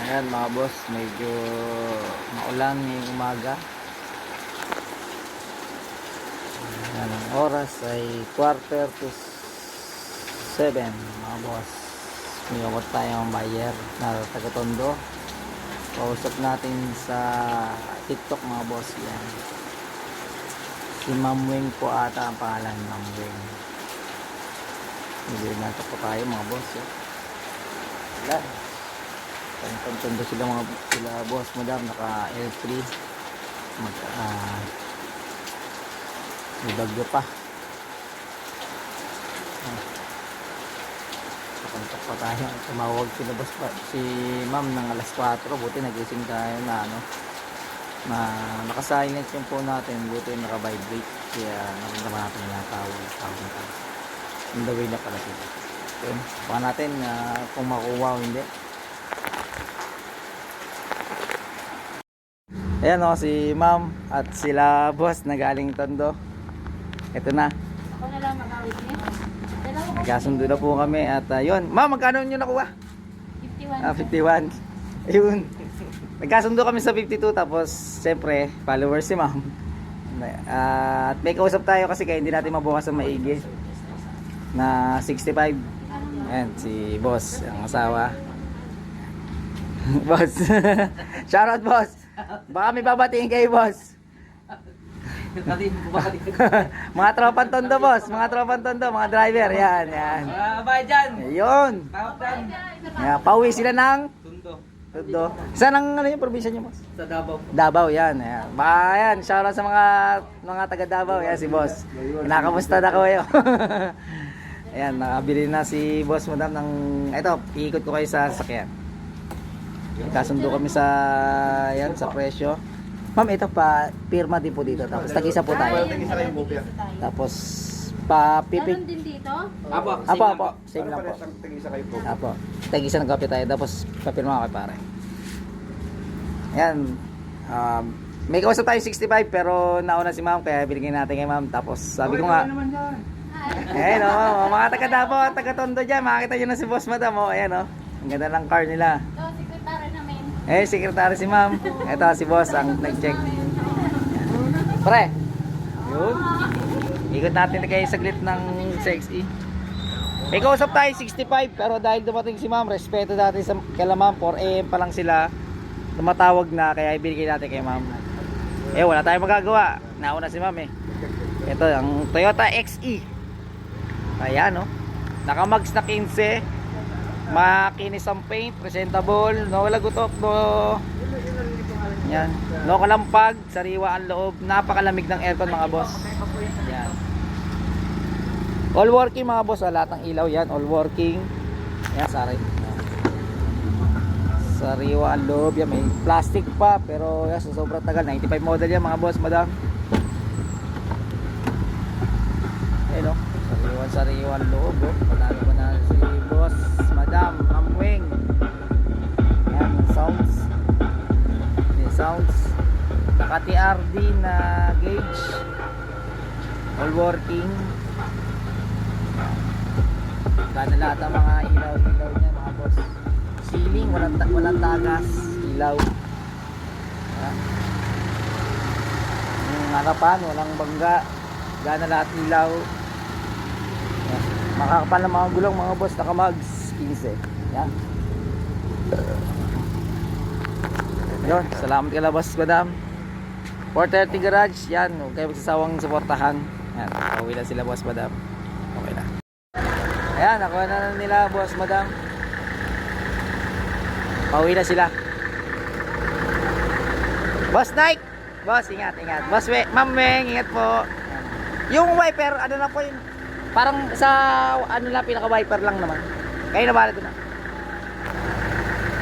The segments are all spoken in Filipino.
Ayan mga boss, medyo maulan ngayong umaga. Ayan, ang oras ay 6:45 mga boss. May awat tayong buyer na taga Tondo. Kausap natin sa TikTok mga boss. Yan. Si Ma'am Wing po ata ang pangalan, Ma'am Wing. Hindi natin po tayo mga boss. Wala. Tondo sila boss madam, naka L3. May bagyo pa. Pakontak pa tayo. Tumawag sila boss pa. Si ma'am ng alas 4. Buti nagising tayo na naka-silent yung phone natin. Buti naka-vibrate. Kaya naramdaman natin na tawag na tayo. On the way na pala sila. Okay. Baka natin kung makuha o hindi. Ayan o, si ma'am at sila boss na galing Tondo. Ito na. Ako na lang mag-awit niya. Nagkasundo na po kami at yun. Ma'am, magkano nyo nakuha? 51. 51. Ayun. Nagkasundo kami sa 52 tapos siyempre followers si ma'am. At may kausap tayo kasi kaya hindi natin mabukas sa maigi. Na 65. Ayan, si boss, ang asawa. Boss. Shoutout boss. Baka may babatiin kayo boss. Mga tropang Tondo boss, mga tropang Tondo, mga driver, yan. Abay dyan! Ayun. Tawag dyan! Yan, pauwi sila ng Tundo. Tondo. Saan ang yung probinsya niyo boss? Sa Davao. Davao, yan. Baka yan, shoutout sa mga taga Davao, yan si boss. Nakamusta na kayo. Ayan, nakabili na si boss madam ng, ito, iikot ko kayo sa sakyan. Kasundo kami sa yan sa presyo. Ma'am, ito pa pirma din po dito. Tapos tag-isa po tayo. Tapos pa Meron pipig. din dito? Apo. Same lang po. Apo. Tag-isa ng kape tayo. Tapos papirma kay pare. Yan. May kausap tayo 65 pero nauna si ma'am kaya binigyan natin kay ma'am. Tapos sabi ko nga, ayan o, mga taga Davao, taga Tondo dyan. Makakita nyo na si boss madam o. Ayan o. Ang ganda ng car nila. Ito, sekretary namin. Sekretary si ma'am. Ito si boss ang nag-check. Pre. Yun. Ikot natin kayo saglit ng 6E. May kausap tayo 65 pero dahil dumating si ma'am, respeto natin sa kala ma'am. 4 AM pa lang sila. Tumatawag na kaya ibigay natin kay ma'am. Wala tayong magagawa. Nauna si ma'am eh. Ito ang Toyota XE. Ayan oh. Naka-mags na 15. Makinis ang paint, presentable, no wala gutok, no. Yan. No kalampag, sariwa ang loob, napakalamig ng aircon mga boss. Yan. All working mga boss, lahat ng ilaw yan, all working. Yan, sorry. Sariwa ang loob, yan may plastic pa pero yan, so sobrang tagal, 95 model yan mga boss, madam. Ayun oh. Sariwa ang loob oh. Panalo ko na si boss madam Ma'am Wing. Yan sounds. Naka TRD na gauge, all working. Gana lahat ang mga ilaw niya mga boss. Ceiling walang tagas, ilaw. Yung harapan walang bangga, gana lahat ilaw. Makakapal ng mga gulong mga boss, naka-mags 15. Yan. Yun, salamat kay boss madam. 430 garage, yan. Huwag kayo magsasawang suportahan. Yan, pauwi na sila boss madam. Okay na. Ayan, nakuha na nila boss madam. Pauwi na sila. Boss Nike! Boss, ingat. Boss Ma'am Weng, ingat po. Yung wiper, ano na po yun? Parang sa ano lang, pinaka-wiper lang naman. Kayo na bala doon na.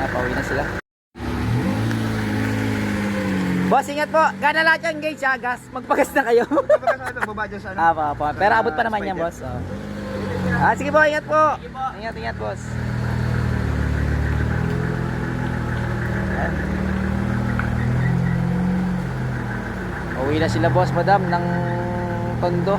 Pauwi na sila. Boss, ingat po. Gana lahat yung gauge ha, gas. Magpagas na kayo. Pero abot pa naman yan, boss. Sige po, ingat po. Ingat, boss. Pauwi na sila, boss, madam, ng Tondo.